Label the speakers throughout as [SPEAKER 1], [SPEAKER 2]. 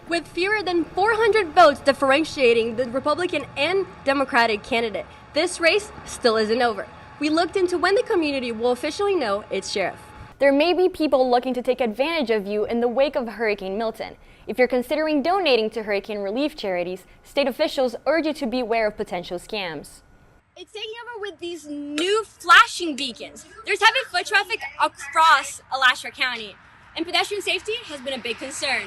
[SPEAKER 1] With fewer than 400 votes differentiating the Republican and Democratic candidate, this race still isn't over. We looked into when the community will officially know its sheriff.
[SPEAKER 2] There may be people looking to take advantage of you in the wake of Hurricane Milton. If you're considering donating to hurricane relief charities, state officials urge you to beware of potential scams.
[SPEAKER 1] It's taking over with these new flashing beacons. There's heavy foot traffic across Alachua County, and pedestrian safety has been a big concern.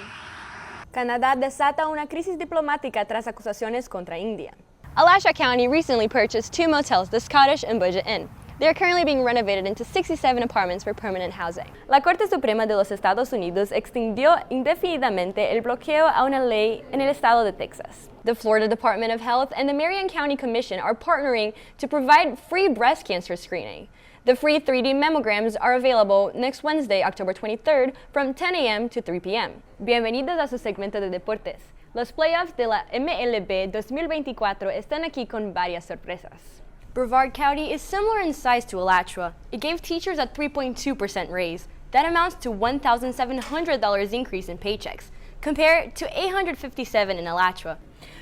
[SPEAKER 2] Canadá desata una crisis diplomática tras acusaciones contra India. Alachua County recently purchased 2 motels, the Scottish and Budget Inn. They are currently being renovated into 67 apartments for permanent housing. La Corte Suprema de los Estados Unidos extendió indefinidamente el bloqueo a una ley en el estado de Texas. The Florida Department of Health and the Marion County Commission are partnering to provide free breast cancer screening. The free 3D mammograms are available next Wednesday, October 23rd, from 10 a.m. to 3 p.m. Bienvenidos a su segmento de deportes. Los playoffs de la MLB 2024 están aquí con varias sorpresas. Brevard County is similar in size to Alachua. It gave teachers a 3.2% raise. That amounts to $1,700 increase in paychecks, compared to $857 in Alachua.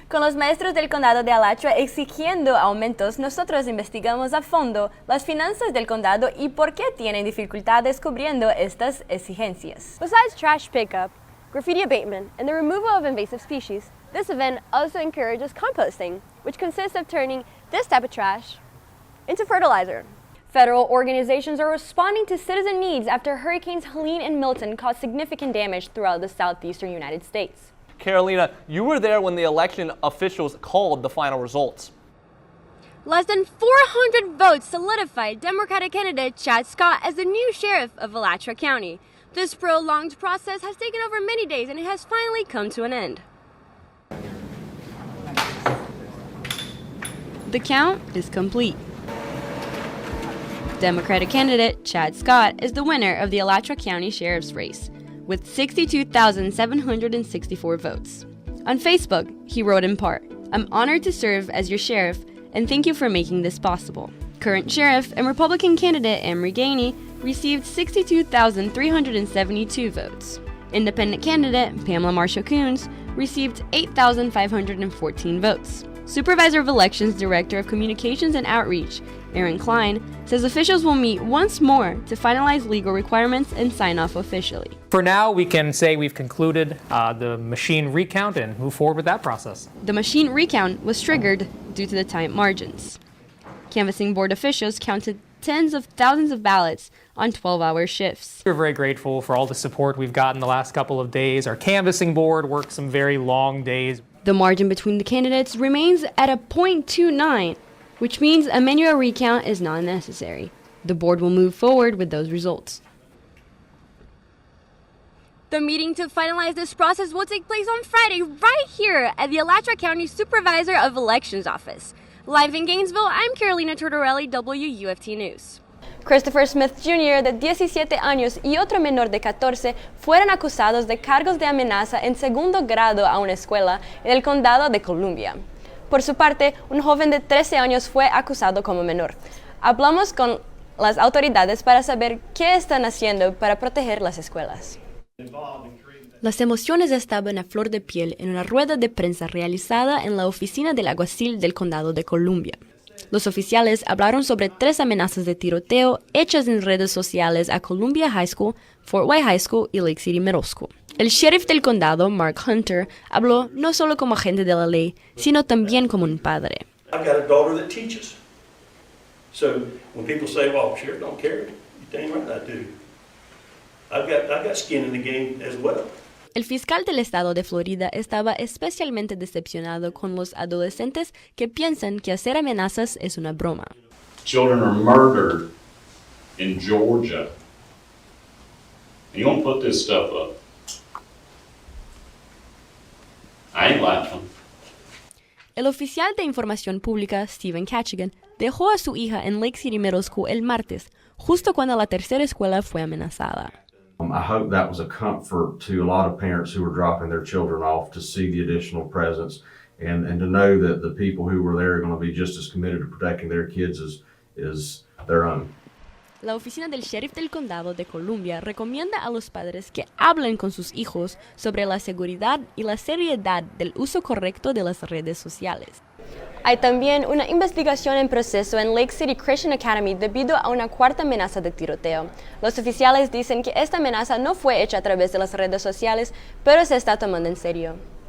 [SPEAKER 2] Con los maestros del condado de Alachua exigiendo aumentos, nosotros investigamos a fondo las finanzas del condado y por qué tienen dificultades cubriendo estas exigencias. Besides trash pickup, graffiti abatement, and the removal of invasive species, this event also encourages composting, which consists of turning this type of trash into fertilizer. Federal organizations are responding to citizen needs after Hurricanes Helene and Milton caused significant damage throughout the southeastern United States.
[SPEAKER 3] Carolina, you were there when the election officials called the final results.
[SPEAKER 1] Less than 400 votes solidified Democratic candidate Chad Scott as the new sheriff of Alachua County. This prolonged process has taken over many days and it has finally come to an end. The count is complete. Democratic candidate Chad Scott is the winner of the Alachua County Sheriff's race, with 62,764 votes. On Facebook, he wrote in part, "I'm honored to serve as your sheriff, and thank you for making this possible." Current sheriff and Republican candidate Emery Gainey received 62,372 votes. Independent candidate Pamela Marshall-Coons received 8,514 votes. Supervisor of Elections Director of Communications and Outreach, Aaron Klein, says officials will meet once more to finalize legal requirements and sign off officially.
[SPEAKER 4] For now, we can say we've concluded the machine recount and move forward with that process.
[SPEAKER 1] The machine recount was triggered due to the tight margins. Canvassing board officials counted tens of thousands of ballots on 12-hour shifts.
[SPEAKER 4] We're very grateful for all the support we've gotten the last couple of days. Our canvassing board worked some very long days.
[SPEAKER 1] The margin between the candidates remains at a .29, which means a manual recount is not necessary. The board will move forward with those results. The meeting to finalize this process will take place on Friday right here at the Alachua County Supervisor of Elections office. Live in Gainesville, I'm Carolina Tortorelli, WUFT News. Christopher Smith Jr., de 17 años, y otro menor de 14 fueron acusados de cargos de amenaza en segundo grado a una escuela en el condado de Columbia. Por su parte, un joven de 13 años fue acusado como menor. Hablamos con las autoridades para saber qué están haciendo para proteger las escuelas. Las emociones estaban a flor de piel en una rueda de prensa realizada en la oficina del alguacil del condado de Columbia. Los oficiales hablaron sobre 3 amenazas de tiroteo hechas en redes sociales a Columbia High School, Fort White High School y Lake City Middle School. El sheriff del condado, Mark Hunter, habló no solo como agente de la ley, sino también como un padre.
[SPEAKER 5] I've got a daughter that teaches. So when people say, well, sheriff don't care, you dang right I do. I've got skin in the game as well.
[SPEAKER 1] El fiscal del estado de Florida estaba especialmente decepcionado con los adolescentes que piensan que hacer amenazas es una broma.
[SPEAKER 6] Children are murdered in Georgia. You don't put this stuff up. I ain't laughing.
[SPEAKER 1] El oficial de información pública, Stephen Catchigan, dejó a su hija en Lake City Middle School el martes, justo cuando la tercera escuela fue amenazada.
[SPEAKER 7] I hope that was a comfort to a lot of parents who were dropping their children off to see the additional presence and to know that the people who were there are going to be just as committed to protecting their kids as their own.
[SPEAKER 1] La oficina del sheriff del condado de Columbia recomienda a los padres que hablen con sus hijos sobre la seguridad y la seriedad del uso correcto de las redes sociales.
[SPEAKER 2] Hay también una investigación en proceso en Lake City Christian Academy debido a una cuarta amenaza de tiroteo. Los oficiales dicen que esta amenaza no fue hecha a través de las redes sociales, pero se está tomando en serio.